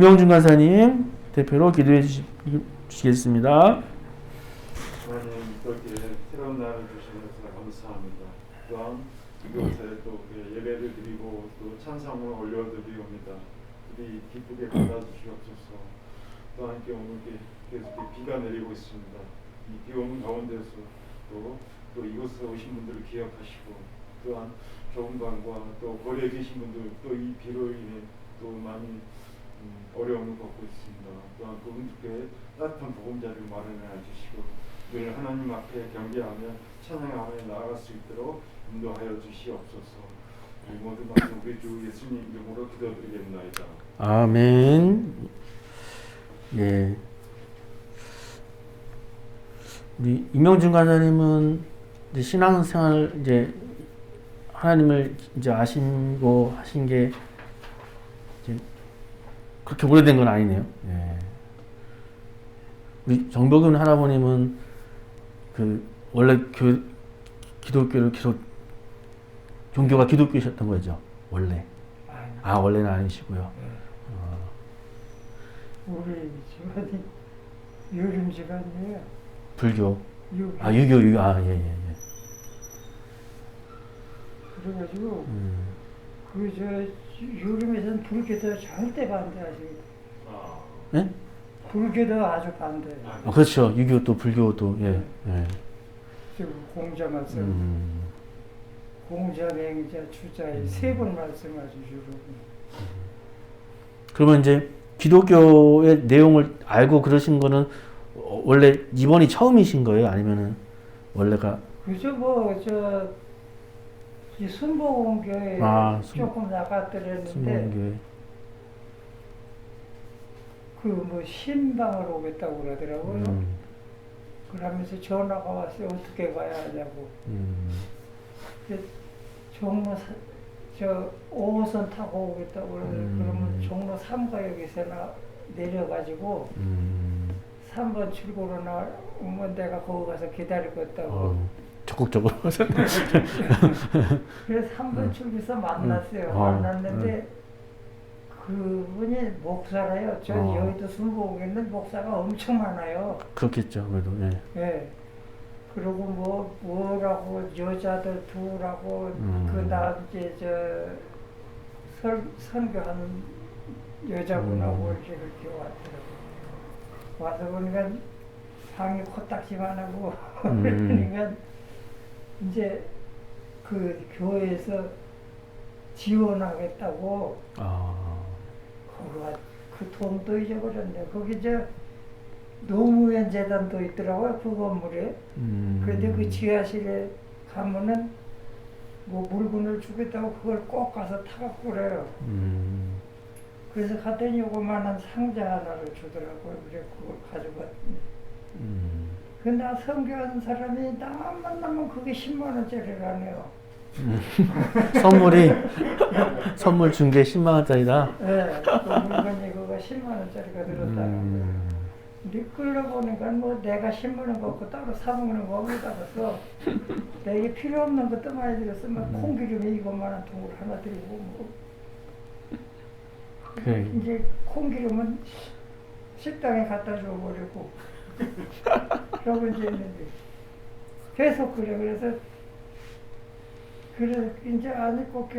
임명준 간사님 대표로 기도해 주시겠습니다. 하나님 이렇게 새로운 날을 주시면서 감사합니다. 또한 이곳에 또 예배를 드리고 또 찬송을 올려드리옵니다. 우리 기쁘게 받아주시옵소서. 또 함께 오늘 계속 비가 내리고 있습니다. 이 비 오는 가운데서 또 이곳에 오신 분들을 기억하시고 또한 좁은 방과 또 거리에 계신 분들 또 이 비로 인해 또 많이 어려움을 겪고 있습니다. 또한 그분들께 따뜻한 보금자리를 마련해 주시고 늘 하나님 앞에 경배하며 찬양하며 나아갈 수 있도록 인도하여 주시옵소서. 이 모든 말씀 우리 주 예수님 이름으로 기도드리겠나이다. 아멘. 예. 우리 임명준 간사님은 이제 신앙생활 이제 하나님을 이제 아시고 하신 게 이제 그렇게 오래된 건 아니네요. 예. 우리 정복윤 할아버님은 그 원래 기독교를 계속 종교가 기독교셨던 거죠. 원래. 아 원래는 아니시고요. 우리 집안이 요즘 집안이에요. 불교. 유교. 아 유교. 아 예. 그래가지고 요즘에서는 불교도 절대 반대하시고. 예? 불교도 아주 반대. 아 그렇죠. 유교도 불교도 예. 지금 공자 말씀, 공자, 맹자, 주자 세 번 말씀하시고. 그러면 이제 기독교의 내용을 알고 그러신 거는 원래 이번이 처음이신 거예요? 아니면은 원래가? 그죠 이 순복음교회 조금 나갔더랬는데 순복음교회. 그 뭐 신방을 오겠다고 그러더라고요. 그러면서 전화가 왔어요. 어떻게 가야 하냐고. 종로 저 5호선 타고 오겠다고 그러면 종로 3가역에서 내려가지고 3번 출구로 나오면 내가 거기 가서 기다리겠다고. 적극적으로. 그래서 3번 출구에서 만났어요. 만났는데 그분이 목사라요. 저 여의도 순복음에 있는 목사가 엄청 많아요. 그렇겠죠. 그래도 예. 예. 그리고 뭐라고 여자들 두라고 나 이제 선교하는 여자분하고 이렇게 왔더라고. 와서 보니까 방이 코딱지만하고 그러니까 이제 그 교회에서 지원하겠다고. 거기가 그 돈도 잊어버렸네. 거기 노무현 재단도 있더라고요. 그 건물에. 그런데 그 지하실에 가면은 뭐 물건을 주겠다고 그걸 꼭 가서 타갖고 그래요. 그래서 갔더니 요거만한 상자 하나를 주더라고요. 그래 그걸 가져갔더니. 근데 나 선교하는 사람이 나만 만나면 그게 10만 원짜리라네요. 선물 준 게 10만 원짜리다. 네, 그 물건이 그거 10만 원짜리가 들었다는 거예요. 근데 끌려보니까 뭐 내가 10만 원 갖고 따로 사먹는 거 어디다 갔어. 내게 필요 없는 것도 많이 들었어. 막 콩기름에 이것만한 통을 하나 들고 뭐. 그래. 이제 콩기름은 식당에 갖다 줘버리고. 그러고 이제 있는데 계속 그래. 그래서 이제 아니 꼭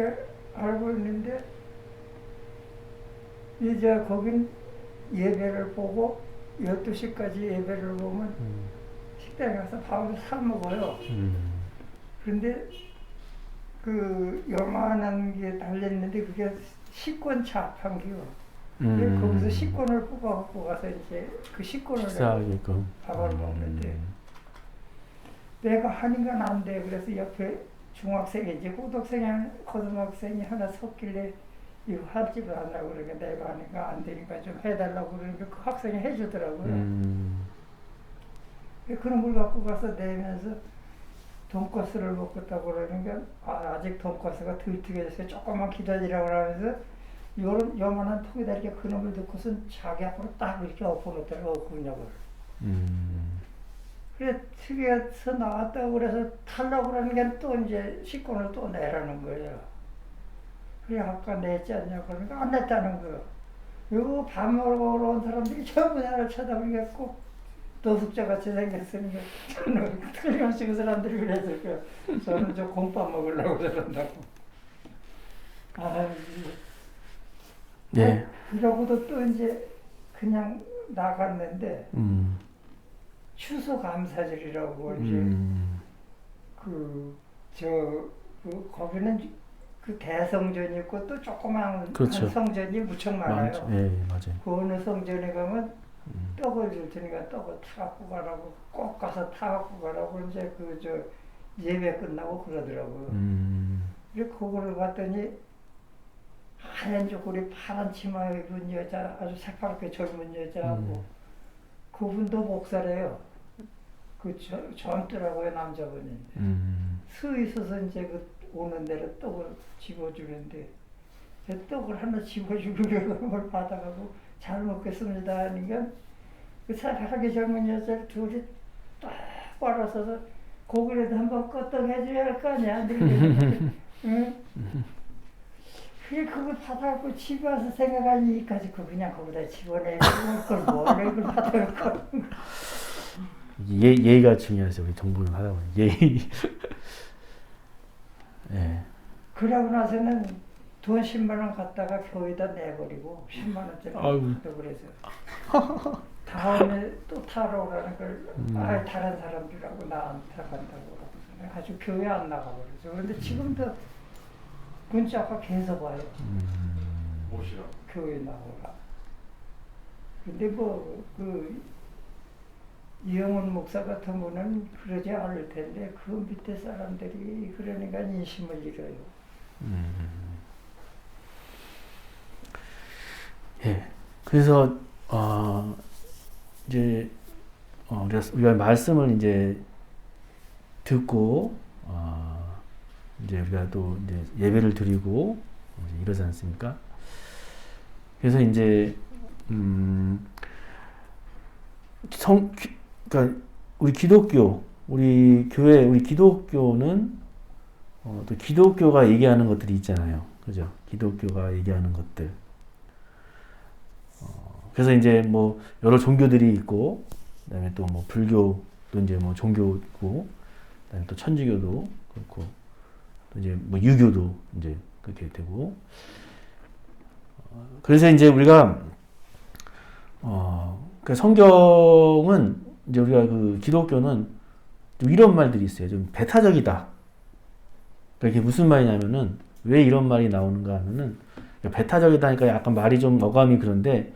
알고 있는데 이제 거긴 예배를 보고 12시까지 예배를 보면 식당에 가서 밥을 사 먹어요. 그런데 그 요만한 게 달렸는데 그게 식권 자판기요. 거기서 식권을 뽑아갖고 가서 이제 그 식권을 밥을 먹는데 내가 하니까 안 돼. 그래서 옆에 중학생이 이제 고등학생이 하나 섰길래 이거 하지도 않으라고 그러니까 내가 하니까 안 되니까 좀 해달라고 그러니까 그 학생이 해주더라고요. 그런 걸 갖고 가서 내면서 돈가스를 먹겠다고 그러니까 아직 돈가스가 덜 튀겨져서 조금만 기다리라고 하면서 요만한 통에다 이렇게 그놈을 넣고선 자기 앞으로 딱 이렇게 엎어놓더라고 근육을. 그래 튀겨서 나왔다고 그래서 타려고 그러니까 또 이제 식권을 또 내라는 거예요. 그래 아까 냈지 않냐 그러니까 안 냈다는 거예요. 요 밥 먹으러 온 사람들이 전부 나를 쳐다보겠고 노숙자같이 생겼으니까 저는 틀림없이 그 사람들이 그랬을 거예요. 저는 저 공밥 먹으려고 저런다고. 아, 예. 그러고도 또 이제 그냥 나갔는데 추수감사절이라고 이제 거기는 그 대성전이 있고 또 조그마한 그렇죠. 성전이 무척 많아요. 예, 맞아요. 그 어느 성전에 가면 떡을 줄 테니까 떡을 타갖고 가라고 꼭 가서 타갖고 가라고 이제 그 저 예배 끝나고 그러더라고요. 그래서 그거를 봤더니 하얀 조끼리 파란 치마 입은 여자 아주 새파랗게 젊은 여자하고 그분도 목사래요. 그 젊더라고요 남자분이. 서 있어서 이제 그 오는 대로 떡을 집어주는데 제 떡을 하나 집어주려고 그걸 받아가고 잘 먹겠습니다 하니까 그 새파랗게 젊은 여자 둘이 딱 빨아서서 고기라도 한번 끄떡해줘야 할 거 아니야. 응? 그걸 받아갖고 집에 와서 생각하니 이까지 그냥 거기다 집어내고 그걸 뭐래 그걸 받아올 걸. 예의가 중요하죠. 우리 정보를 하다 보면 예의. 예. 그러고 나서는 돈 10만 원 갖다가 교회에다 내버리고 10만 원짜리 갖다 그래서 다음에 또 타러 오라는 걸 다른 사람들하고 나한테 간다고 그러고 아주 교회 안 나가버려서 그런데 지금도 문자가 계속 와요. 오시라. 교회 나오라. 근데 이영훈 목사 같은 분은 그러지 않을 텐데 그 밑에 사람들이 그러니까 인심을 잃어요. 예. 그래서 이제 우리가 말씀을 이제 듣고 이제 우리가 또 이제 예배를 드리고 이제 이러지 않습니까? 그래서 이제 그러니까 우리 기독교, 우리 교회, 우리 기독교는 또 기독교가 얘기하는 것들이 있잖아요, 그죠? 기독교가 얘기하는 것들. 그래서 이제 뭐 여러 종교들이 있고, 그다음에 또 뭐 불교도 이제 뭐 종교고, 그다음에 또 천주교도 그렇고, 또 이제 뭐 유교도 이제 그렇게 되고. 그래서 이제 우리가 그 성경은 이제 우리가 그 기독교는 좀 이런 말들이 있어요. 좀 배타적이다. 그러니까 이게 무슨 말이냐면은 왜 이런 말이 나오는가 하면은 배타적이다니까 약간 말이 좀 어감이 그런데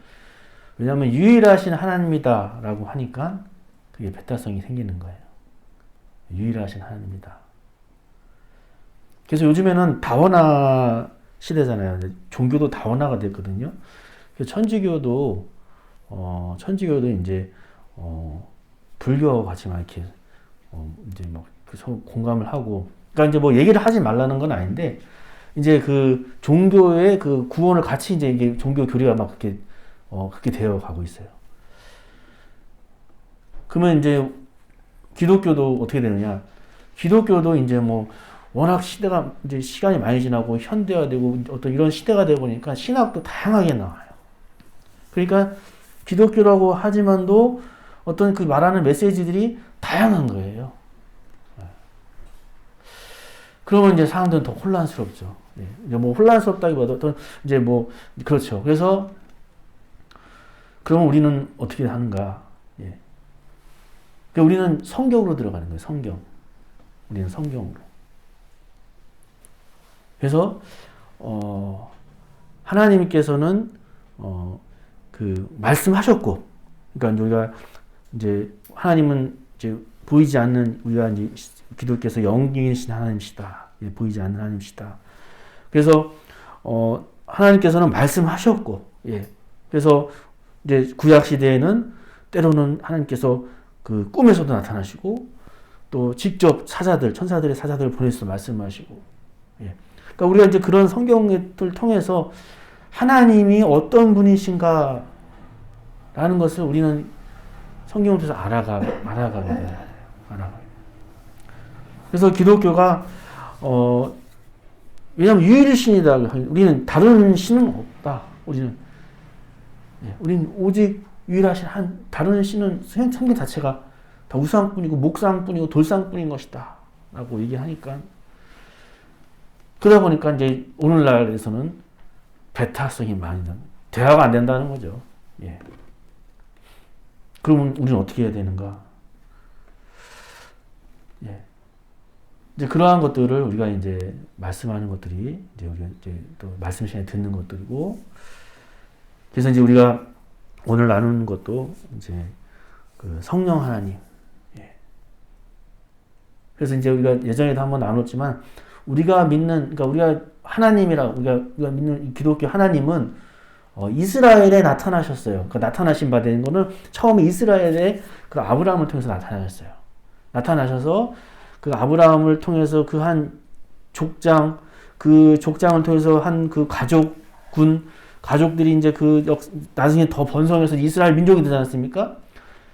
왜냐하면 유일하신 하나님이다라고 하니까 그게 배타성이 생기는 거예요. 유일하신 하나님이다. 그래서 요즘에는 다원화 시대잖아요. 종교도 다원화가 됐거든요. 그래서 천주교도 이제 불교와 같이 막 이렇게 이제 막 공감을 하고, 그러니까 이제 뭐 얘기를 하지 말라는 건 아닌데 이제 그 종교의 그 구원을 같이 이제 이게 종교 교리가 막 그렇게 되어 가고 있어요. 그러면 이제 기독교도 어떻게 되느냐? 기독교도 이제 뭐 워낙 시대가 이제 시간이 많이 지나고 현대화되고 어떤 이런 시대가 되다 보니까 신학도 다양하게 나와요. 그러니까 기독교라고 하지만도 어떤 그 말하는 메시지들이 다양한 거예요. 그러면 이제 사람들은 더 혼란스럽죠. 이제 뭐 혼란스럽다기보다 더 이제 뭐 그렇죠. 그래서 그러면 우리는 어떻게 하는가? 그러니까 우리는 성경으로 들어가는 거예요. 성경. 우리는 성경으로. 그래서 하나님께서는 그 말씀하셨고, 그러니까 우리가 이제 하나님은 이제 보이지 않는 우리가 이제 기독교에서 영이신 하나님이시다. 보이지 않는 하나님이시다. 그래서 하나님께서는 말씀하셨고, 그래서 이제 구약 시대에는 때로는 하나님께서 그 꿈에서도 나타나시고 또 직접 사자들, 천사들의 사자들을 보내서 말씀하시고, 그러니까 우리가 이제 그런 성경을 통해서 하나님이 어떤 분이신가라는 것을 우리는 성경을 통해서 알아가게 돼요. 그래서 기독교가 왜냐하면 유일신이다. 우리는 다른 신은 없다. 우리는 예, 우린 오직 유일하신 한 다른 신은 성경 자체가 다 우상뿐이고 목상뿐이고 돌상뿐인 것이다 라고 얘기하니까 그러다 보니까 이제 오늘날에서는 배타성이 많이 나 대화가 안 된다는 거죠. 예. 그러면 우리는 어떻게 해야 되는가? 예. 이제 그러한 것들을 우리가 이제 말씀하는 것들이 이제 우리가 이제 또 말씀 시간에 듣는 것들이고, 그래서 이제 우리가 오늘 나누는 것도 이제 그 성령 하나님. 예. 그래서 이제 우리가 예전에도 한번 나눴지만 우리가 믿는, 그러니까 우리가 하나님이라 우리가 믿는 이 기독교 하나님은 이스라엘에 나타나셨어요. 그 나타나신 바 되는 거는 처음에 이스라엘의 그 아브라함을 통해서 나타나셨어요. 나타나셔서 그 아브라함을 통해서 그 한 족장, 그 족장을 통해서 한 그 가족들이 이제 나중에 더 번성해서 이스라엘 민족이 되지 않았습니까?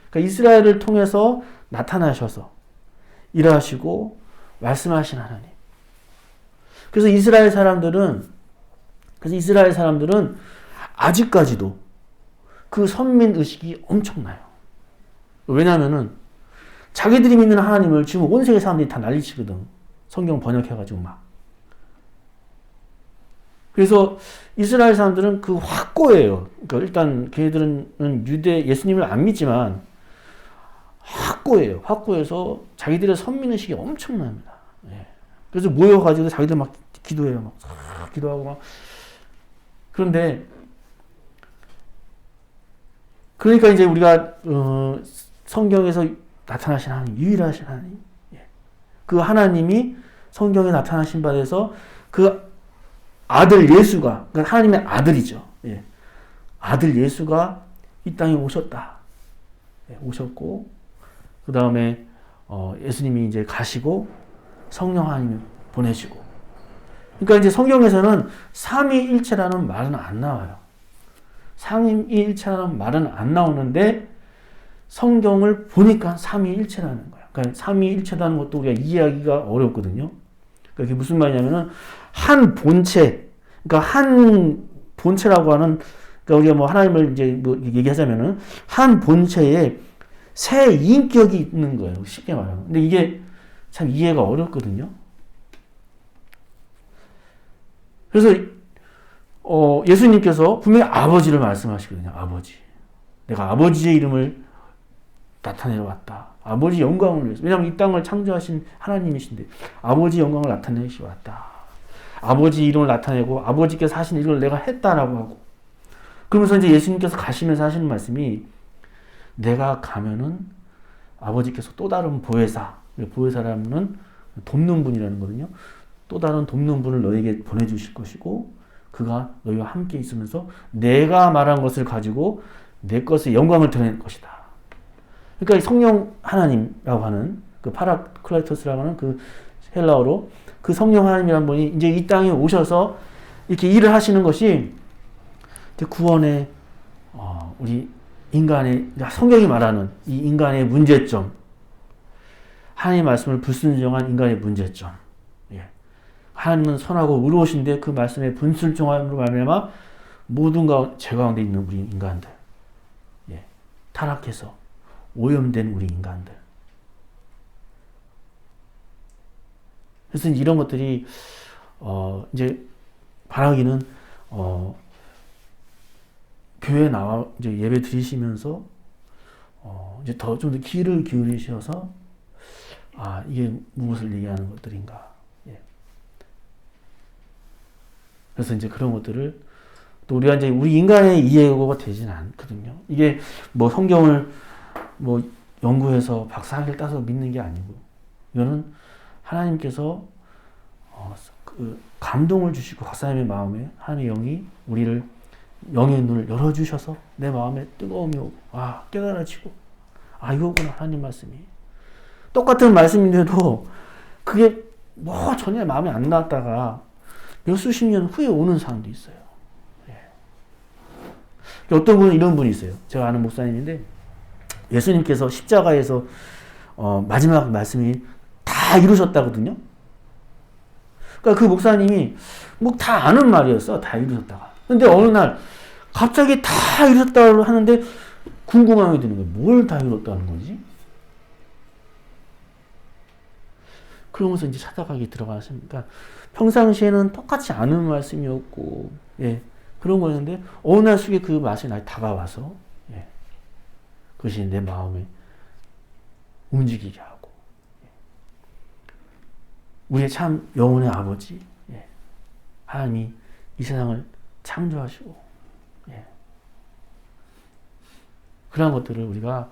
그러니까 이스라엘을 통해서 나타나셔서 일하시고 말씀하신 하나님. 그래서 이스라엘 사람들은 아직까지도 그 선민 의식이 엄청나요. 왜냐면은 자기들이 믿는 하나님을 지금 온 세계 사람들이 다 난리치거든. 성경 번역해가지고 막. 그래서 이스라엘 사람들은 그 확고해요. 그러니까 일단 걔네들은 예수님을 안 믿지만 확고해요. 확고해서 자기들의 선민의식이 엄청납니다. 예. 그래서 모여가지고 자기들 막 기도해요. 막 기도하고 막. 그런데 그러니까 이제 우리가 성경에서 나타나신 하나님, 유일하신 하나님, 예. 그 하나님이 성경에 나타나신 바 돼서 그 아들 예수가, 그러니까 하나님의 아들이죠. 예. 아들 예수가 이 땅에 오셨다. 예. 오셨고, 그 다음에 예수님이 이제 가시고 성령 하나님이 보내시고. 그러니까 이제 성경에서는 삼위일체라는 말은 안 나와요. 삼위일체라는 말은 안 나오는데 성경을 보니까 삼위일체라는 거야. 그러니까 삼위일체라는 것도 우리가 이해하기가 어렵거든요. 그러니까 이게 무슨 말이냐면은 한 본체, 그러니까 한 본체라고 하는, 그러니까 우리가 뭐 하나님을 이제 뭐 얘기하자면은 한 본체에 세 인격이 있는 거예요. 쉽게 말하면. 근데 이게 참 이해가 어렵거든요. 그래서 예수님께서 분명히 아버지를 말씀하시거든요. 아버지. 내가 아버지의 이름을 나타내러 왔다. 아버지 영광을 위해서. 왜냐하면 이 땅을 창조하신 하나님이신데 아버지 영광을 나타내시러 왔다. 아버지 이름을 나타내고 아버지께서 하신 일을 내가 했다라고 하고, 그러면서 이제 예수님께서 가시면서 하시는 말씀이, 내가 가면은 아버지께서 또 다른 보혜사라는 돕는 분이라는 거거든요. 또 다른 돕는 분을 너에게 보내주실 것이고 그가 너희와 함께 있으면서 내가 말한 것을 가지고 내 것의 영광을 드러낼 것이다. 그러니까 성령 하나님이라고 하는 그 파라클라이토스라고 하는 그 헬라어로 그 성령 하나님이라는 분이 이제 이 땅에 오셔서 이렇게 일을 하시는 것이 구원의 우리 인간의, 성경이 말하는 이 인간의 문제점, 하나님의 말씀을 불순종한 인간의 문제점. 예. 하나님은 선하고 의로우신데 그 말씀에 불순종함으로 말미암아 모든 죄 가운데 있는 우리 인간들, 예. 타락해서 오염된 우리 인간들. 그래서 이런 것들이 이제 바라기는 교회 나와 이제 예배 드리시면서 이제 좀 더 귀를 기울이셔서 이게 무엇을 얘기하는 것들인가. 예. 그래서 이제 그런 것들을 또 우리가 이제 우리 인간의 이해가 되지는 않거든요. 이게 뭐 성경을 뭐 연구해서 박사학위를 따서 믿는 게 아니고, 이거는 하나님께서 그 감동을 주시고 박사님의 마음에 하나님의 영이 우리를 영의 눈을 열어주셔서 내 마음에 뜨거움이 오고 깨달아지고 이거구나 하나님 말씀이. 똑같은 말씀인데도 그게 뭐 전혀 마음에 안 나왔다가 몇 수십 년 후에 오는 사람도 있어요. 예. 어떤 분은 이런 분이 있어요. 제가 아는 목사님인데 예수님께서 십자가에서 마지막 말씀이 다 이루셨다거든요. 그러니까 그 목사님이 뭐 다 아는 말이었어. 다 이루셨다가. 근데 어느 날 갑자기 다 이뤘다고 하는데 궁금함이 드는 거예요. 뭘 다 이뤘다는 거지? 그러면서 이제 찾아가기 들어가시니까 평상시에는 똑같이 아는 말씀이었고, 예, 그런 거였는데 어느 날 속에 그 말씀이 날 다가와서, 예, 그것이 내 마음에 움직이게 하고, 예, 우리의 참 영혼의 아버지, 예, 하나님이 이 세상을 창조하시고, 예, 그런 것들을 우리가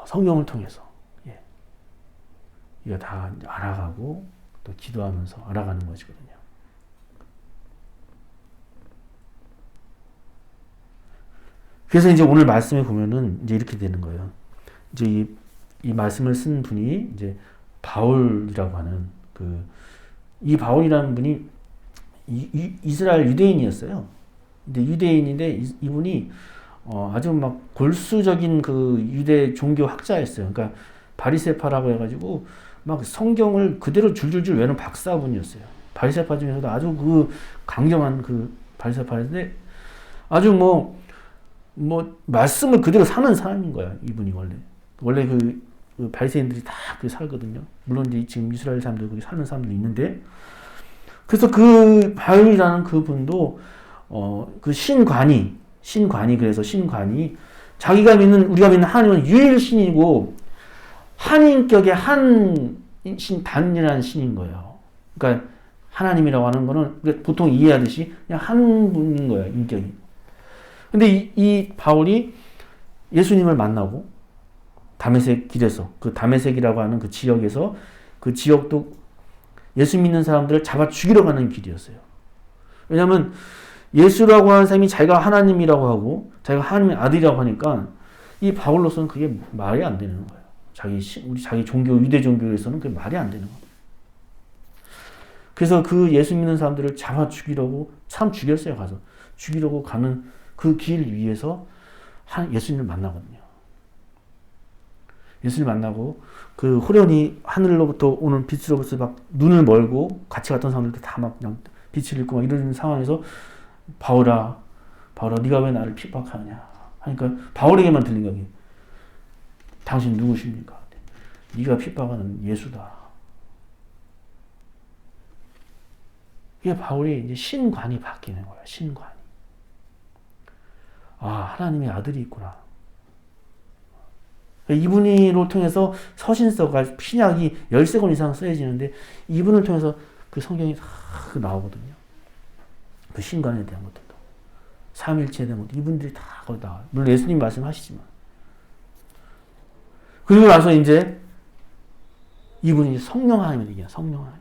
성경을 통해서, 예, 이거 다 알아가고 또 기도하면서 알아가는 것이거든요. 그래서 이제 오늘 말씀에 보면은 이제 이렇게 되는 거예요. 이제 이 말씀을 쓴 분이 이제 바울이라고 하는 이 바울이라는 분이 이스라엘 유대인이었어요. 근데 유대인인데 이분이 아주 막 골수적인 그 유대 종교 학자였어요. 그러니까 바리새파라고 해가지고 막 성경을 그대로 줄줄줄 외우는 박사분이었어요. 바리새파 중에서도 아주 그 강경한 그 바리새파인데 아주 뭐 말씀을 그대로 사는 사람인 거야. 이분이 원래 그 바리새인들이 다 그렇게 살거든요. 물론 이제 지금 이스라엘 사람들 그렇게 사는 사람도 있는데, 그래서 그 바울이라는 그 분도 그 신관이 그래서 신관이 자기가 우리가 믿는 하나님은 유일신이고 한인격의 단이라는 신인 거예요. 그러니까 하나님이라고 하는 거는 보통 이해하듯이 그냥 한 분인 거예요, 인격이. 근데 이 바울이 예수님을 만나고 다메섹 길에서, 그 다메섹이라고 하는 그 지역에서, 그 지역도 예수 믿는 사람들을 잡아 죽이러 가는 길이었어요. 왜냐하면 예수라고 하는 사람이 자기가 하나님이라고 하고 자기가 하나님의 아들이라고 하니까 이 바울로서는 그게 말이 안 되는 거예요. 자기 종교, 유대 종교에서는 그게 말이 안 되는 거예요. 그래서 그 예수 믿는 사람들을 잡아 죽이려고, 참 죽였어요. 가서 죽이려고 가는 그 길 위에서 예수님을 만나거든요. 예수님 만나고 그 호련히 하늘로부터 오는 빛으로부터 막 눈을 멀고 같이 갔던 사람들도 다 막 그냥 빛을 잃고 막 이런 상황에서 바울아 네가 왜 나를 핍박하느냐 하니까 바울에게만 들린 거기. 당신 누구십니까? 네가 핍박하는 예수다. 이게 바울이 이제 신관이 바뀌는 거야. 신관이. 하나님의 아들이 있구나. 이분을 통해서 서신서가 신약이 13권 이상 쓰여지는데 이분을 통해서 그 성경이 다 나오거든요. 그 신관에 대한 것들도. 삼일체에 대한 것도 이분들이 다 거기 나와요. 물론 예수님 말씀하시지만. 그리고 나서 이제 이분이 이제 성령 하나님에 대한 성령 하나님.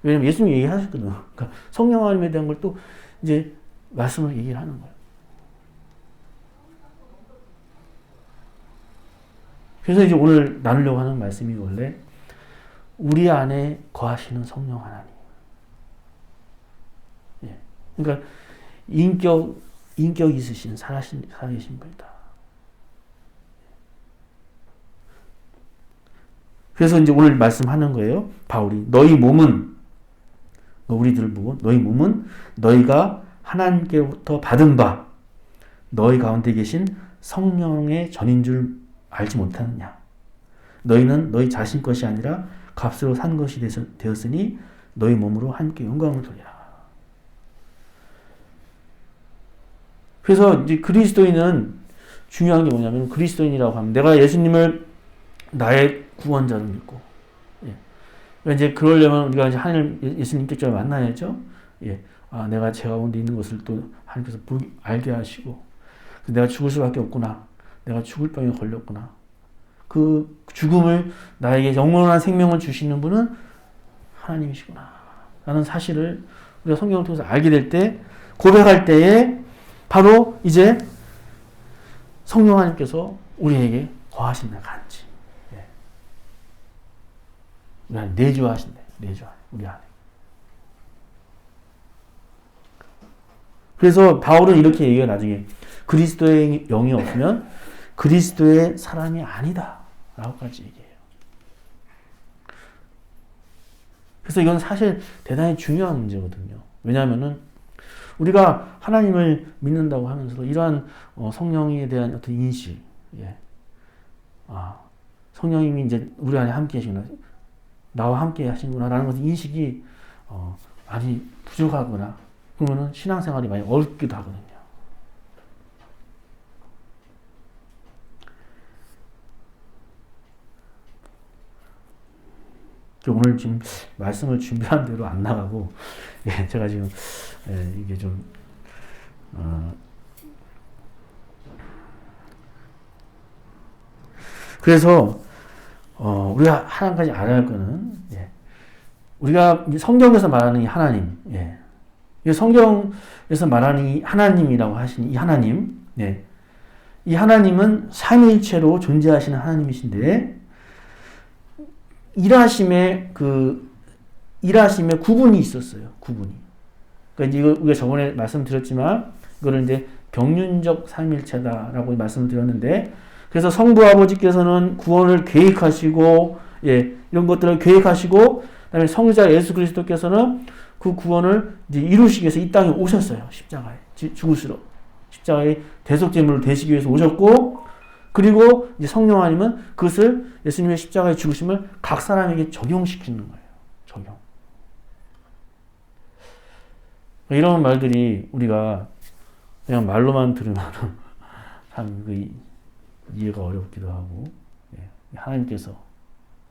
왜냐면 예수님이 얘기하셨거든요. 그러니까 성령 하나님에 대한 걸 또 이제 말씀을 얘기를 하는 거예요. 그래서 이제 오늘 나누려고 하는 말씀이 원래 우리 안에 거하시는 성령 하나님. 예. 그러니까 인격 있으신 살아계신 분이다. 그래서 이제 오늘 말씀하는 거예요. 바울이 너희 몸은 우리들을 보고 너희 몸은 너희가 하나님께로부터 받은 바 너희 가운데 계신 성령의 전인 줄 알지 못하느냐. 너희는 너희 자신 것이 아니라 값으로 산 것이 되었으니 너희 몸으로 하나님께 영광을 돌리라. 그래서 이제 그리스도인은 중요한 게 뭐냐면 그리스도인이라고 하면 내가 예수님을 나의 구원자로 믿고, 예. 그러니까 이제 그러려면 우리가 이제 하나님 예수님 직접 만나야죠. 예. 내가 죄 가운데 있는 것을 또 하나님께서 알게 하시고, 내가 죽을 수밖에 없구나. 내가 죽을 병에 걸렸구나. 그 죽음을 나에게 영원한 생명을 주시는 분은 하나님이시구나. 라는 사실을 우리가 성경을 통해서 알게 될 때, 고백할 때에 바로 이제 성령 하나님께서 우리에게 거하신다. 간지. 예. 우리 안에 내주하신다. 우리 안에. 그래서 바울은 이렇게 얘기해요. 나중에 그리스도의 영이 없으면 그리스도의 사람이 아니다 라고까지 얘기해요. 그래서 이건 사실 대단히 중요한 문제거든요. 왜냐하면은 우리가 하나님을 믿는다고 하면서도 이러한 성령에 대한 어떤 인식, 예. 성령님이 이제 우리 안에 함께 하시구나, 나와 함께 하시구나라는 것의 인식이 많이 부족하거나 그러면은 신앙생활이 많이 어렵기도 하거든요. 오늘 지금 말씀을 준비한 대로 안 나가고, 예, 제가 지금, 예, 이게 좀, 그래서, 우리가 하나까지 알아야 할 거는, 예, 우리가 성경에서 말하는 이 하나님, 예, 이 성경에서 말하는 이 하나님이라고 하시는 이 하나님, 예, 이 하나님은 삼위일체로 존재하시는 하나님이신데, 일하심에 구분이 있었어요. 구분이. 그러니까 이거 우리가 저번에 말씀드렸지만 이거를 이제 경륜적 삼일체다라고 말씀을 드렸는데, 그래서 성부 아버지께서는 구원을 계획하시고, 예, 이런 것들을 계획하시고, 그다음에 성자 예수 그리스도께서는 그 구원을 이제 이루시기 위해서 이 땅에 오셨어요. 십자가에 죽으시러 십자가에 대속제물을 되시기 위해서 오셨고, 그리고 이제 성령 하나님은 그것을 예수님의 십자가의 죽으심을 각 사람에게 적용시키는 거예요. 적용. 이런 말들이 우리가 그냥 말로만 들으면 참 이해가 어렵기도 하고, 예. 하나님께서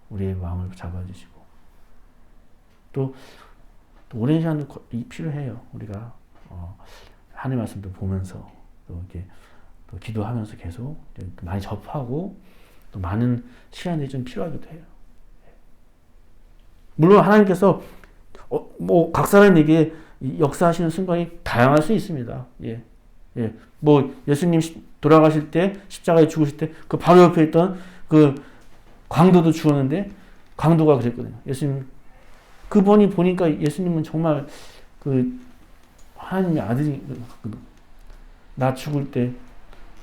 우리의 마음을 잡아주시고 또 오랜 시간도 필요해요. 우리가 하나님 말씀도 보면서 또 이렇게 또 기도하면서 계속 많이 접하고 또 많은 시간이 좀 필요하기도 해요. 물론 하나님께서 뭐 각 사람에게 역사하시는 순간이 다양할 수 있습니다. 예, 예, 뭐 예수님 돌아가실 때 십자가에 죽으실 때 그 바로 옆에 있던 그 강도도 죽었는데 강도가 그랬거든요. 예수님 그분이 보니까 예수님은 정말 그 하나님의 아들이 나 죽을 때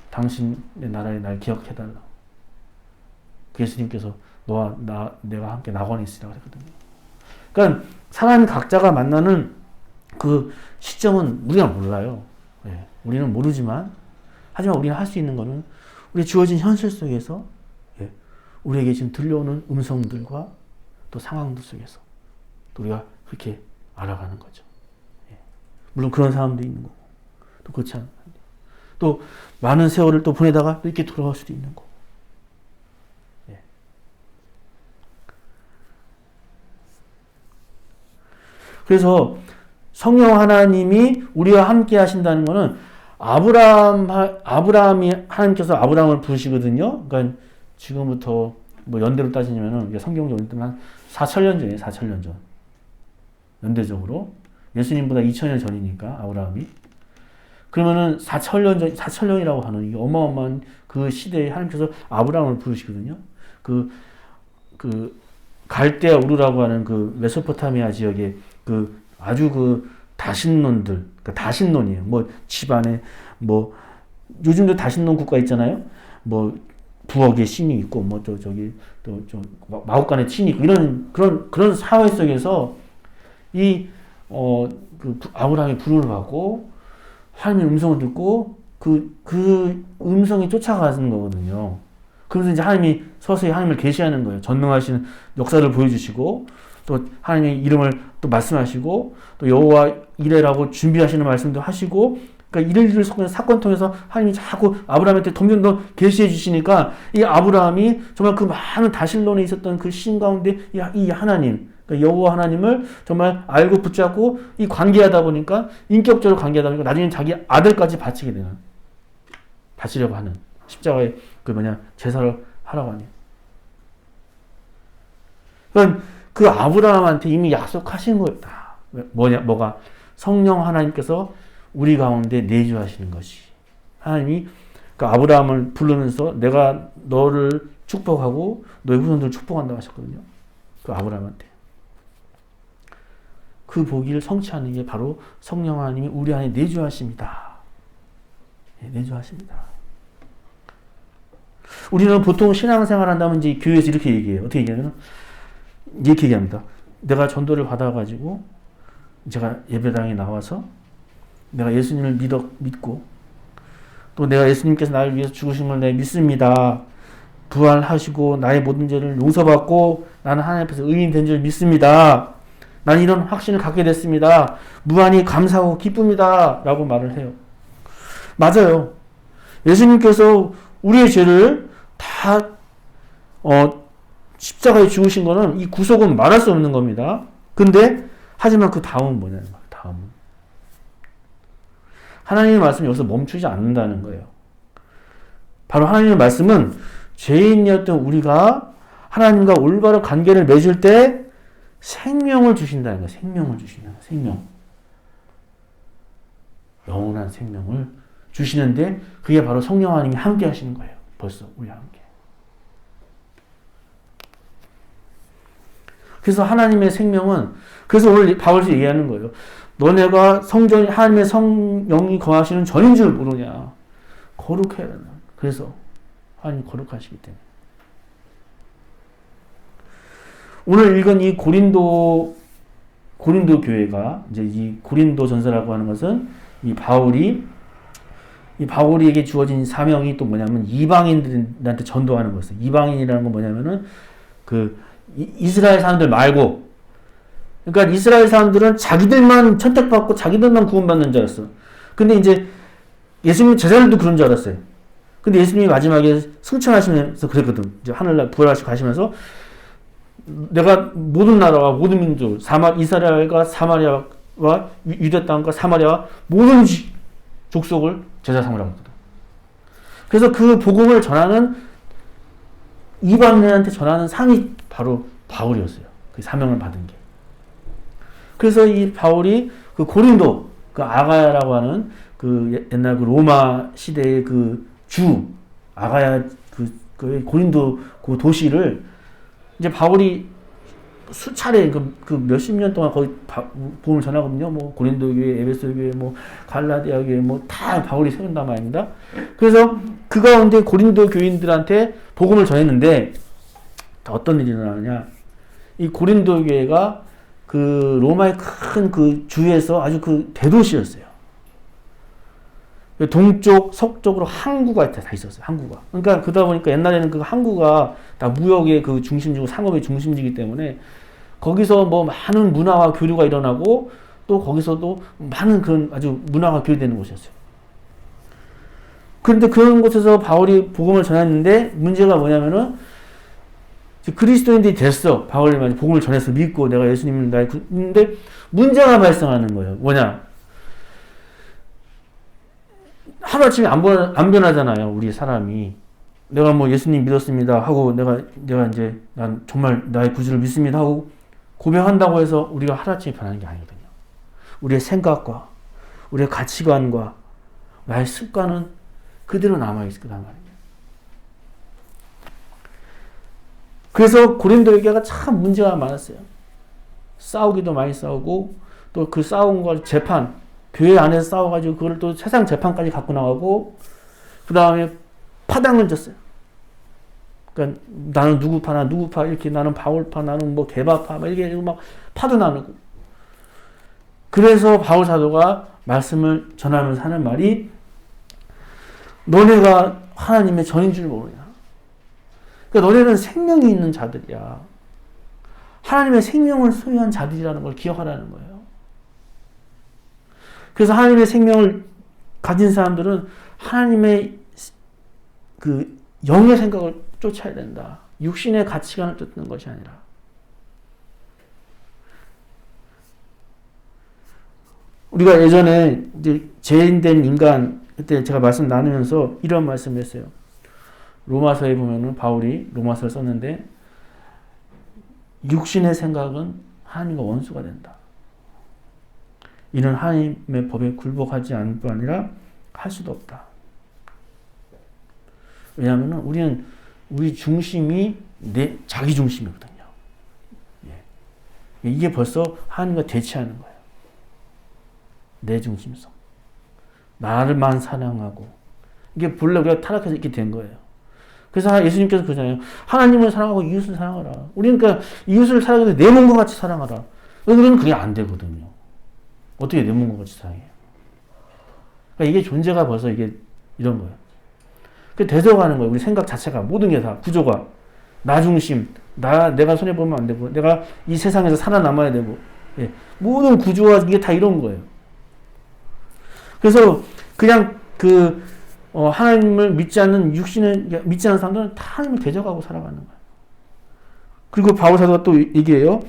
당신의 나라에 날 기억해달라. 예수님께서 너와 내가 함께 낙원에 있으라고 했거든요. 그러니까 사람 각자가 만나는 그 시점은 우리가 몰라요. 예, 우리는 모르지만 하지만 우리는 할 수 있는 거는 우리 주어진 현실 속에서, 예, 우리에게 지금 들려오는 음성들과 또 상황들 속에서 또 우리가 그렇게 알아가는 거죠. 예. 물론 그런 사람도 있는 거고 또 그렇지 않은 또 많은 세월을 또 보내다가 이렇게 돌아갈 수도 있는 거고. 예. 그래서 성령 하나님이 우리와 함께 하신다는 것은 아브라함이 하나님께서 아브라함을 부르시거든요. 그러니까 지금부터 뭐 연대로 따지면은 성경적으로 한 4,000년 전이에요. 4,000년 전. 연대적으로 예수님보다 2,000년 전이니까 아브라함이. 그러면은 4,000년 전, 4,000년이라고 하는 이 어마어마한 그 시대에 하나님께서 아브라함을 부르시거든요. 그 갈대아 우르라고 하는 그 메소포타미아 지역에 그 아주 그 다신론들, 그 다신론이에요. 뭐 집안에 뭐 요즘도 다신론 국가 있잖아요. 뭐 부엌에 신이 있고 뭐 저기 또 마구간에 신이 있고 이런 그런 사회 속에서 그 아브라함이 부름을 받고 하나님의 음성을 듣고 그 음성이 쫓아가는 거거든요. 그래서 이제 하나님이 서서히 하나님을 계시하는 거예요. 전능하신 역사를 보여주시고 또 하나님의 이름을 또 말씀하시고 또 여호와 이레라고 준비하시는 말씀도 하시고, 그러니까 이를 속에서 사건 통해서 하나님이 자꾸 아브라함한테 점점 더 계시해 주시니까 이 아브라함이 정말 그 많은 다신론에 있었던 그 신 가운데 이 하나님, 그러니까 여호와 하나님을 정말 알고 붙잡고 이 관계하다 보니까 인격적으로 관계하다 보니까 나중에 자기 아들까지 바치려고 하는 십자가에 제사를 하라고 하네요. 그러니까 그 아브라함한테 이미 약속하신 거였다. 뭐가? 성령 하나님께서 우리 가운데 내주하시는 것이. 하나님이 그 아브라함을 부르면서 내가 너를 축복하고 너의 후손들을 축복한다고 하셨거든요. 그 아브라함한테. 그 복을 성취하는 게 바로 성령 하나님이 우리 안에 내주하십니다. 네, 내주하십니다. 우리는 보통 신앙생활 한다면 이제 교회에서 이렇게 얘기해요. 어떻게 얘기하냐면 이렇게 얘기합니다. 내가 전도를 받아가지고 제가 예배당에 나와서 내가 예수님을 믿고 또 내가 예수님께서 나를 위해서 죽으신 걸 내가 믿습니다. 부활하시고 나의 모든 죄를 용서받고 나는 하나님 앞에서 의인 된 줄 믿습니다. 나는 이런 확신을 갖게 됐습니다. 무한히 감사하고 기쁩니다. 라고 말을 해요. 맞아요. 예수님께서 우리의 죄를 다 십자가에 죽으신 거는 이 구속은 말할 수 없는 겁니다. 근데 하지만 그 다음은 뭐냐는 거예요. 다음은 하나님의 말씀이 여기서 멈추지 않는다는 거예요. 바로 하나님의 말씀은 죄인이었던 우리가 하나님과 올바른 관계를 맺을 때 생명을 주신다는 거예요. 생명을 주신다는 거예요. 생명. 영원한 생명을 주시는데 그게 바로 성령 하나님이 함께 하시는 거예요. 벌써 우리와 함께. 그래서 하나님의 생명은 그래서 오늘 바울이 얘기하는 거예요. 너네가 성전 하나님의 성령이 거하시는 전인 줄 모르냐. 거룩해야 된다. 그래서 하나님 거룩하시기 때문에. 오늘 읽은 이 고린도 교회가 이제 이 고린도 전서라고 하는 것은 이 바울이에게 주어진 사명이 또 뭐냐면 이방인들한테 전도하는 거였어요. 이방인이라는 건 뭐냐면은 그 이스라엘 사람들 말고, 그러니까 이스라엘 사람들은 자기들만 선택받고 자기들만 구원받는 줄 알았어. 근데 이제 예수님 제자들도 그런 줄 알았어요. 근데 예수님이 마지막에 승천하시면서 그랬거든. 이제 하늘날 부활하시고 가시면서 내가 모든 나라와 모든 민족, 이스라엘과 사마리아와 유대 땅과 사마리아와 모든 족속을 제자 삼으라고 했거든. 그래서 그 복음을 전하는 이방인한테 전하는 상이 바로 바울이었어요. 그 사명을 받은 게. 그래서 이 바울이 그 고린도, 그 아가야라고 하는 그 옛날 그 로마 시대의 그 아가야 그 고린도 그 도시를 이제 바울이 수차례 그 몇십 년 동안 거기 복음을 전하거든요. 뭐 고린도 교회, 에베소 교회, 뭐 갈라디아 교회, 뭐 다 바울이 세운단 말입니다. 그래서 그 가운데 고린도 교인들한테 복음을 전했는데 어떤 일이 일어나느냐? 이 고린도 교회가 그 로마의 큰 그 주에서 아주 그 대도시였어요. 동쪽, 서쪽으로 항구가 다 있었어요. 항구가. 그러니까 그러다 보니까 옛날에는 그 항구가 다 무역의 그 중심지고 상업의 중심지이기 때문에 거기서 뭐 많은 문화와 교류가 일어나고 또 거기서도 많은 그런 아주 문화가 교류되는 곳이었어요. 그런데 그런 곳에서 바울이 복음을 전했는데 문제가 뭐냐면은 그리스도인들이 됐어. 바울이 복음을 전해서 믿고 내가 예수님을 나의 근데 문제가 발생하는 거예요. 뭐냐? 하루아침에 안 변하잖아요. 우리 사람이. 내가 뭐 예수님 믿었습니다 하고 내가 이제 난 정말 나의 구주를 믿습니다 하고 고백한다고 해서 우리가 하루아침에 변하는 게 아니거든요. 우리의 생각과 우리의 가치관과 나의 습관은 그대로 남아있을 거란 말이에요. 그래서 고린도 교회가 참 문제가 많았어요. 싸우기도 많이 싸우고 또 그 싸운 걸 재판, 교회 안에서 싸워가지고 그걸 또 세상 재판까지 갖고 나가고 그 다음에 파당을 졌어요. 그러니까 나는 누구 파, 나 누구 파 이렇게 나는 바울파, 나는 뭐 게바파 막 이렇게 막 파도 나누고. 그래서 바울 사도가 말씀을 전하면서 하는 말이 너네가 하나님의 전인 줄 모르냐. 그러니까 너네는 생명이 있는 자들이야. 하나님의 생명을 소유한 자들이라는 걸 기억하라는 거예요. 그래서 하나님의 생명을 가진 사람들은 하나님의 그 영의 생각을 쫓아야 된다. 육신의 가치관을 쫓는 것이 아니라. 우리가 예전에 이제 죄인된 인간 그때 제가 말씀 나누면서 이런 말씀을 했어요. 로마서에 보면은 바울이 로마서를 썼는데 육신의 생각은 하나님과 원수가 된다. 이는 하나님의 법에 굴복하지 않을 뿐 아니라 할 수도 없다. 왜냐하면 우리 중심이 자기 중심이거든요. 예. 이게 벌써 하나님과 대치하는 거예요. 내 중심성. 나를만 사랑하고. 이게 본래 우리가 타락해서 이렇게 된 거예요. 그래서 예수님께서 그러잖아요. 하나님을 사랑하고 이웃을 사랑하라. 우리는 그러니까 이웃을 사랑하는데 내 몸과 같이 사랑하라. 우리는 그게 안 되거든요. 어떻게 내 몸과 같이 사랑해요? 그러니까 이게 존재가 벌써 이게 이런 거예요. 그 되져가는 거예요. 우리 생각 자체가 모든 게 다 구조가 나 중심, 내가 손해 보면 안 되고, 내가 이 세상에서 살아남아야 되고, 예. 모든 구조가 이게 다 이런 거예요. 그래서 그냥 하나님을 믿지 않는 믿지 않는 사람들은 다 하나님을 대적하고 살아가는 거예요. 그리고 바울 사도가 또 얘기해요.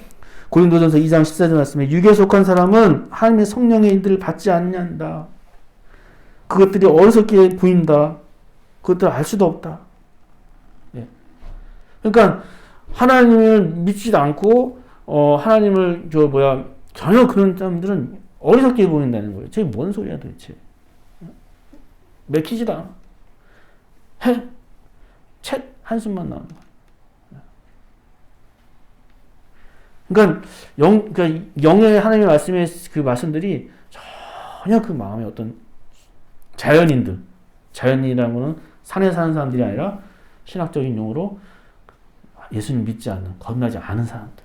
고린도전서 2장 14절 말씀에 육에 속한 사람은 하나님의 성령의 인들을 받지 않는다. 그것들이 어리석게 보인다. 그것들을 알 수도 없다. 예. 그러니까 하나님을 믿지도 않고 하나님을 전혀 그런 사람들은 어리석게 보인다는 거예요. 저게 뭔 소리야 도대체. 맥히지도 않아. 챗 한숨만 나오는 거야. 그러니까 영의 하나님의 말씀의 그 말씀들이 전혀 그 마음의 어떤 자연인이라는 거는 산에 사는 사람들이 아니라 신학적인 용어로 예수님 믿지 않는, 거듭나지 않은 사람들.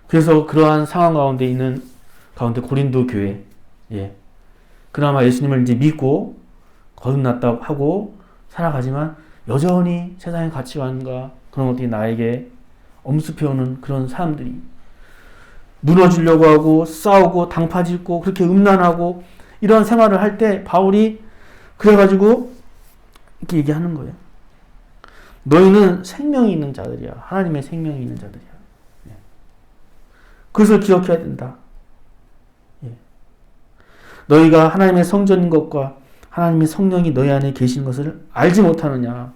그래서 그러한 상황 가운데 있는 가운데 고린도 교회, 예. 그나마 예수님을 이제 믿고 거듭났다고 하고 살아가지만 여전히 세상의 가치관과 그런 것들이 나에게 엄습해오는 그런 사람들이 무너지려고 하고 싸우고 당파짓고 그렇게 음란하고 이런 생활을 할 때 바울이 그래가지고 이렇게 얘기하는 거예요. 너희는 생명이 있는 자들이야. 하나님의 생명이 있는 자들이야. 예. 그것을 기억해야 된다. 예. 너희가 하나님의 성전인 것과 하나님의 성령이 너희 안에 계신 것을 알지 못하느냐.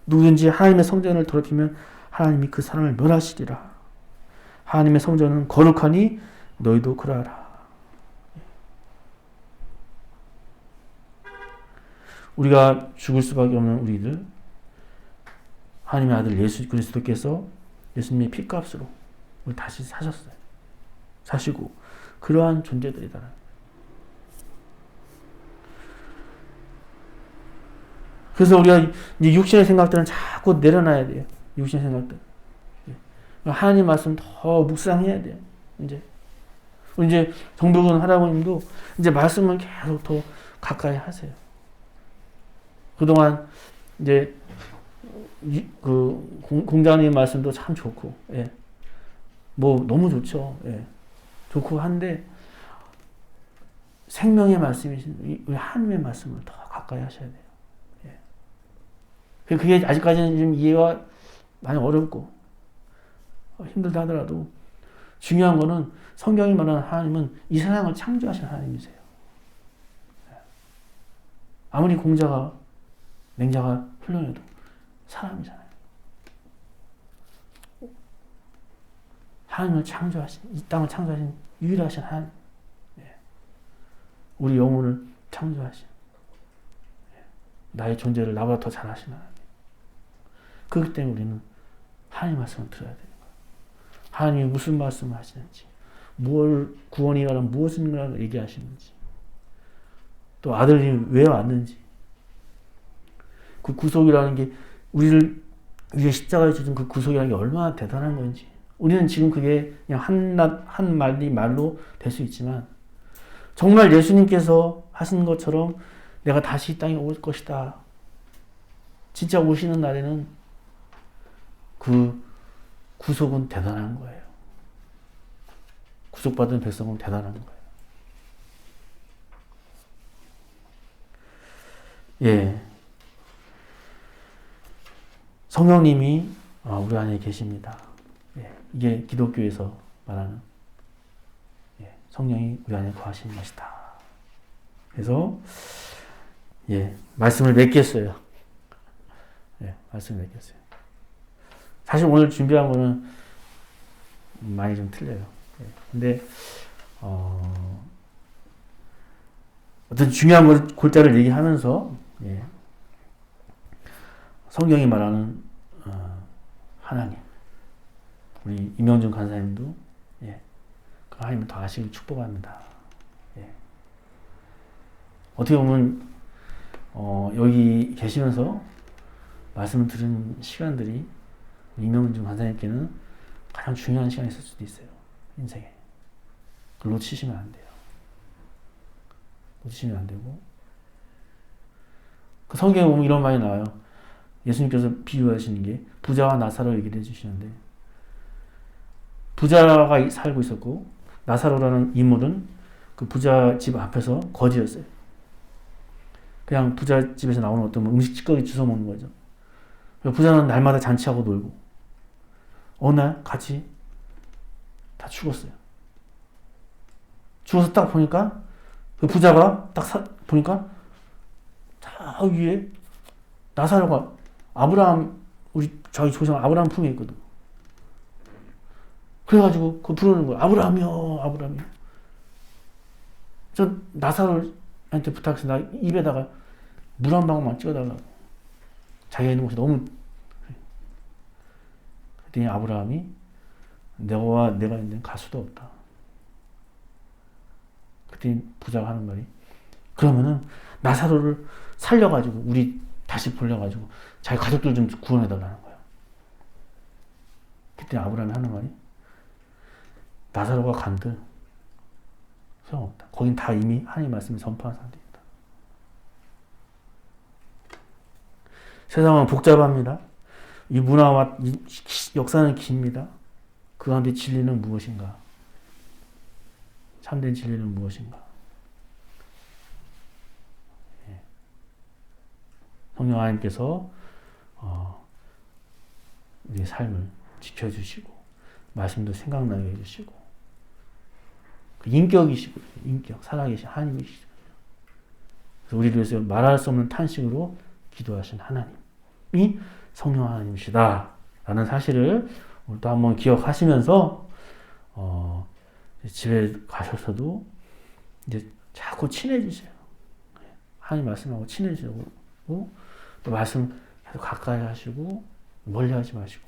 누구든지 하나님의 성전을 더럽히면 하나님이 그 사람을 멸하시리라. 하나님의 성전은 거룩하니 너희도 그러하라. 우리가 죽을 수밖에 없는 우리들, 하나님의 아들 예수 그리스도께서 예수님의 피값으로 우리 다시 사셨어요. 사시고 그러한 존재들이다. 그래서 우리가 이제 육신의 생각들은 자꾸 내려놔야 돼요. 육신의 생각들. 하나님 말씀 더 묵상해야 돼요. 이제 정복은 할아버님도 이제 말씀을 계속 더 가까이 하세요. 그동안 이제 공자님 말씀도 참 좋고, 예. 뭐 너무 좋죠. 예. 좋고 한데 생명의 말씀이신 우리 하나님의 말씀을 더 가까이 하셔야 돼요. 예. 그게 아직까지는 좀 이해가 많이 어렵고 힘들다 하더라도 중요한 거는 성경이 말하는 하나님은 이 세상을 창조하신 하나님이세요. 아무리 공자가 맹자가 훌륭해도 사람이잖아요. 하나님을 창조하신, 이 땅을 창조하신 유일하신 하나님. 우리 영혼을 창조하신, 나의 존재를 나보다 더 잘하신 하나님. 그렇기 때문에 우리는 하나님 말씀을 들어야 되는 거예요. 하나님이 무슨 말씀을 하시는지, 뭘 구원이라는 무엇인가를 얘기하시는지, 또 아들이 왜 왔는지, 그 구속이라는 게 우리를 위해 십자가에 주신 그 구속이라는 게 얼마나 대단한 건지. 우리는 지금 그게 그냥 한 말로 될 수 있지만 정말 예수님께서 하신 것처럼 내가 다시 이 땅에 올 것이다. 진짜 오시는 날에는 그 구속은 대단한 거예요. 구속받은 백성은 대단한 거예요. 예. 성령님이 우리 안에 계십니다. 예. 이게 기독교에서 말하는 성령이 우리 안에 거하시는 것이다. 그래서 말씀을 맺겠어요. 말씀을 맺겠어요. 사실 오늘 준비한 거는 많이 좀 틀려요. 근데 어떤 중요한 골자를 얘기하면서 성경이 말하는 하나님, 우리 임영준 간사님도 그 하나님을 더 아시길 축복합니다. 어떻게 보면 여기 계시면서 말씀을 들은 시간들이 임영준 간사님께는 가장 중요한 시간이 있을 수도 있어요. 인생에. 그걸 놓치시면 안 돼요. 놓치시면 안 되고. 그 성경에 보면 이런 말이 나와요. 예수님께서 비유하시는 게 부자와 나사로 얘기를 해주시는데, 부자가 살고 있었고 나사로라는 인물은 그 부자 집 앞에서 거지였어요. 그냥 부자 집에서 나오는 어떤 음식 찌꺼기 주워 먹는 거죠. 부자는 날마다 잔치하고 놀고, 어느 날 같이 다 죽었어요. 죽어서 딱 보니까 그 부자가 보니까 저 위에 나사로가 아브라함, 우리 저희 조상 아브라함 품에 있거든. 그래가지고 그 부르는 거야. 아브라함이요, 아브라함이요. 저 나사로한테 부탁해서 나 입에다가 물 한 방울만 찍어달라고. 자기가 있는 곳이 너무. 그랬더니 아브라함이 내가 있는 데는 갈 수도 없다. 그랬더니 부자가 하는 말이, 그러면은 나사로를 살려가지고 우리 다시 불려가지고 자기 가족들 좀 구원해달라는 거야. 그때 아브라함이 하는 말이, 나사로가 간들 소용없다. 거긴 다 이미 하나님 말씀이 선포한 상태입니다. 세상은 복잡합니다. 이 문화와 이 역사는 깁니다. 그 가운데 진리는 무엇인가? 참된 진리는 무엇인가? 성령 하나님께서 우리의 삶을 지켜주시고 말씀도 생각나게 해주시고, 그 인격이시고, 인격 살아계신 하나님이시죠. 그래서 우리를 위해서 말할 수 없는 탄식으로 기도하신 하나님이 성령 하나님이시다 라는 사실을 오늘 또 한번 기억하시면서 집에 가셔서도 이제 자꾸 친해지세요. 하나님 말씀하고 친해지고, 또 말씀 계속 가까이 하시고 멀리 하지 마시고,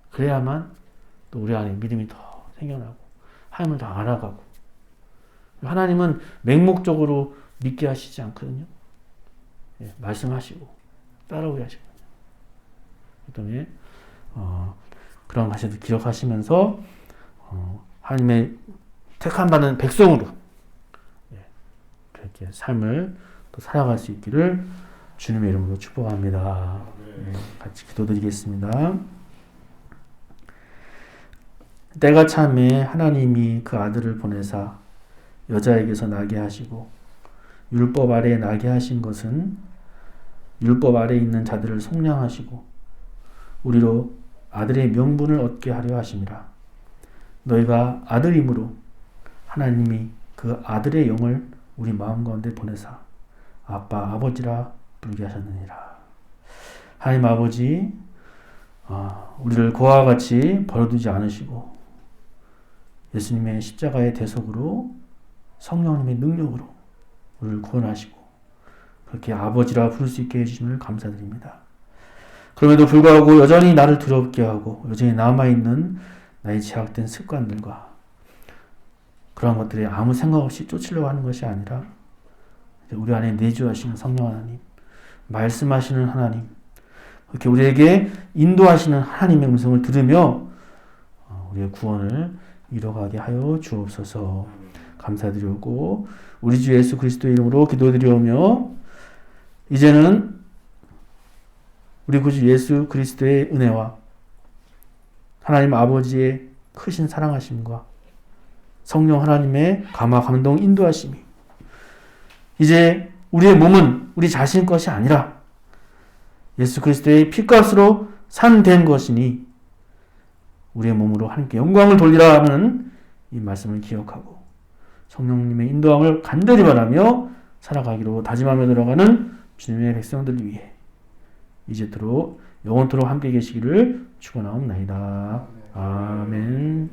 그래야만 또 우리 안에 믿음이 더 생겨나고 하나님을 더 알아가고. 하나님은 맹목적으로 믿게 하시지 않거든요. 말씀하시고 따라오게 하시거든요. 그다음에 그런 것을 기억하시면서 하나님의 택함 받는 백성으로 그렇게 삶을 또 살아갈 수 있기를 주님의 이름으로 축복합니다. 같이 기도드리겠습니다. 때가 참에 하나님이 그 아들을 보내사 여자에게서 나게 하시고 율법 아래에 나게 하신 것은 율법 아래에 있는 자들을 속량하시고 우리로 아들의 명분을 얻게 하려 하심이라. 너희가 아들이므로 하나님이 그 아들의 영을 우리 마음 가운데 보내사 아빠 아버지라 부르게 하셨느니라. 하나님 아버지, 우리를 그와 같이 버려두지 않으시고 예수님의 십자가의 대속으로 성령님의 능력으로 우리를 구원하시고 그렇게 아버지라 부를 수 있게 해주심을 감사드립니다. 그럼에도 불구하고 여전히 나를 두렵게 하고 여전히 남아있는 나의 제약된 습관들과 그러한 것들에 아무 생각 없이 쫓으려고 하는 것이 아니라 우리 안에 내주하시는 성령 하나님, 말씀하시는 하나님, 그렇게 우리에게 인도하시는 하나님의 음성을 들으며 우리의 구원을 이뤄가게 하여 주옵소서. 감사드리고 우리 주 예수 그리스도의 이름으로 기도드리오며 이제는 우리 구주 예수 그리스도의 은혜와 하나님 아버지의 크신 사랑하심과 성령 하나님의 감화 감동 인도하심이 이제 우리의 몸은 우리 자신 것이 아니라 예수 그리스도의 피값으로 산된 것이니 우리의 몸으로 하나님께 영광을 돌리라 하는 이 말씀을 기억하고 성령님의 인도함을 간절히 바라며 살아가기로 다짐하며 들어가는 주님의 백성들을 위해 이제도록 영원토록 함께 계시기를 축원하옵나이다. 아멘.